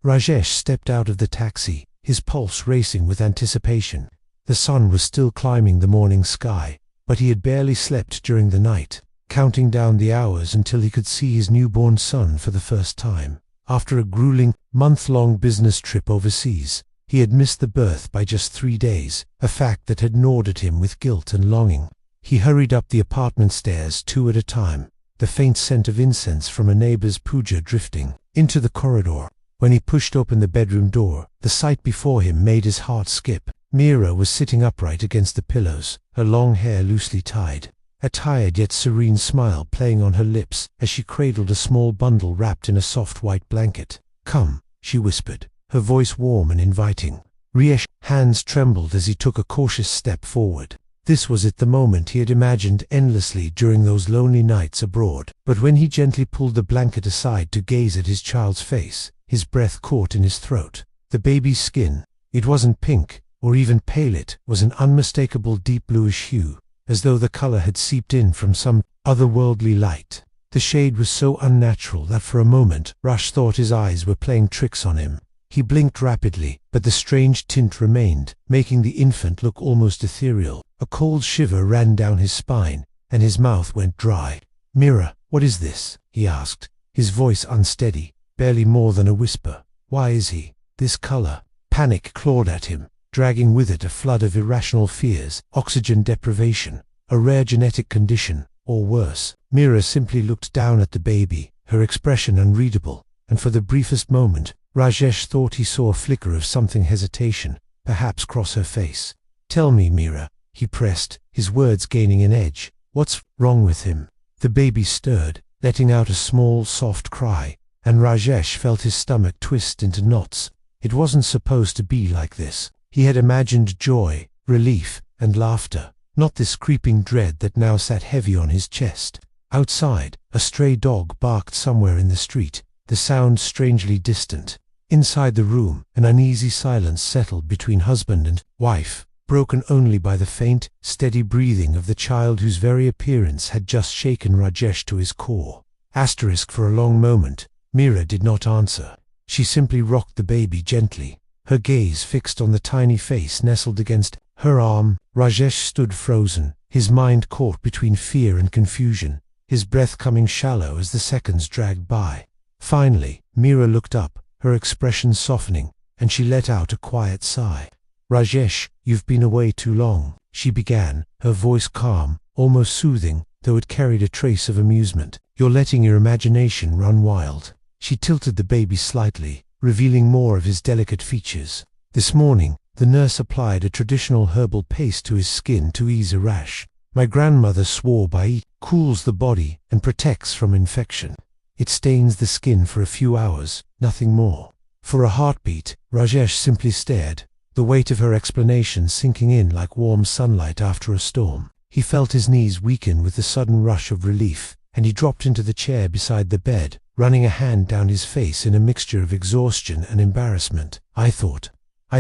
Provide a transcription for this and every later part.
Rajesh stepped out of the taxi, his pulse racing with anticipation. The sun was still climbing the morning sky, but he had barely slept during the night, counting down the hours until he could see his newborn son for the first time. After a grueling, month-long business trip overseas, he had missed the birth by just 3 days, a fact that had gnawed at him with guilt and longing. He hurried up the apartment stairs 2 at a time, the faint scent of incense from a neighbor's puja drifting into the corridor. When he pushed open the bedroom door, the sight before him made his heart skip. Meera was sitting upright against the pillows, her long hair loosely tied, a tired yet serene smile playing on her lips as she cradled a small bundle wrapped in a soft white blanket. "Come," she whispered, her voice warm and inviting. Rajesh's hands trembled as he took a cautious step forward. This was the moment he had imagined endlessly during those lonely nights abroad. But when he gently pulled the blanket aside to gaze at his child's face, his breath caught in his throat. The baby's skin, it wasn't pink or even pale, it was an unmistakable deep bluish hue, as though the color had seeped in from some otherworldly light. The shade was so unnatural that for a moment Rajesh thought his eyes were playing tricks on him. He blinked rapidly, but the strange tint remained, making the infant look almost ethereal. A cold shiver ran down his spine, and his mouth went dry. "Meera, what is this?" he asked, his voice unsteady, barely more than a whisper. "Why is he this color?" Panic clawed at him, dragging with it a flood of irrational fears, oxygen deprivation, a rare genetic condition, or worse. Meera simply looked down at the baby, her expression unreadable, and for the briefest moment, Rajesh thought he saw a flicker of something hesitation, perhaps cross her face. "Tell me, Meera," he pressed, his words gaining an edge. "What's wrong with him?" The baby stirred, letting out a small, soft cry, and Rajesh felt his stomach twist into knots. It wasn't supposed to be like this. He had imagined joy, relief, and laughter, not this creeping dread that now sat heavy on his chest. Outside, a stray dog barked somewhere in the street, the sound strangely distant. Inside the room, an uneasy silence settled between husband and wife, broken only by the faint, steady breathing of the child whose very appearance had just shaken Rajesh to his core. For a long moment, Meera did not answer. She simply rocked the baby gently, her gaze fixed on the tiny face nestled against her arm. Rajesh stood frozen, his mind caught between fear and confusion, his breath coming shallow as the seconds dragged by. Finally, Meera looked up, her expression softening, and she let out a quiet sigh. "Rajesh, you've been away too long," she began, her voice calm, almost soothing, though it carried a trace of amusement. "You're letting your imagination run wild." She tilted the baby slightly, revealing more of his delicate features. "This morning, the nurse applied a traditional herbal paste to his skin to ease a rash. My grandmother swore by it cools the body and protects from infection. It stains the skin for a few hours, nothing more." For a heartbeat, Rajesh simply stared, the weight of her explanation sinking in like warm sunlight after a storm. He felt his knees weaken with the sudden rush of relief, and he dropped into the chair beside the bed, running a hand down his face in a mixture of exhaustion and embarrassment. I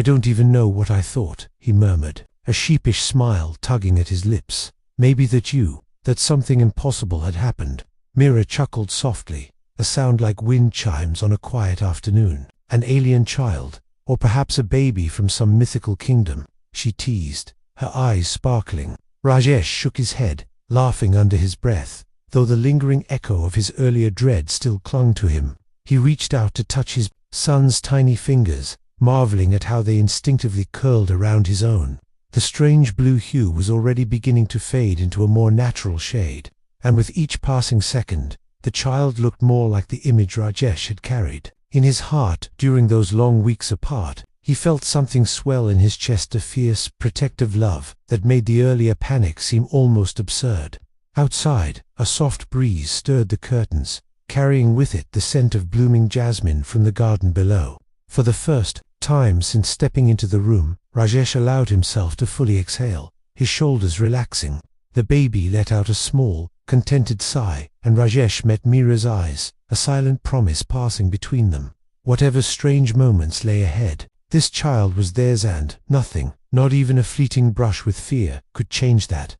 don't even know what I thought," he murmured, a sheepish smile tugging at his lips. "Maybe that something impossible had happened." Meera chuckled softly, a sound like wind chimes on a quiet afternoon. "An alien child, or perhaps a baby from some mythical kingdom," she teased, her eyes sparkling. Rajesh shook his head, laughing under his breath, though the lingering echo of his earlier dread still clung to him. He reached out to touch his son's tiny fingers, marveling at how they instinctively curled around his own. The strange blue hue was already beginning to fade into a more natural shade, and with each passing second, the child looked more like the image Rajesh had carried. In his heart, during those long weeks apart, he felt something swell in his chest, a fierce, protective love that made the earlier panic seem almost absurd. Outside, a soft breeze stirred the curtains, carrying with it the scent of blooming jasmine from the garden below. For the first time since stepping into the room, Rajesh allowed himself to fully exhale, his shoulders relaxing. The baby let out a small, contented sigh, and Rajesh met Meera's eyes, a silent promise passing between them. Whatever strange moments lay ahead, this child was theirs, and nothing, not even a fleeting brush with fear, could change that.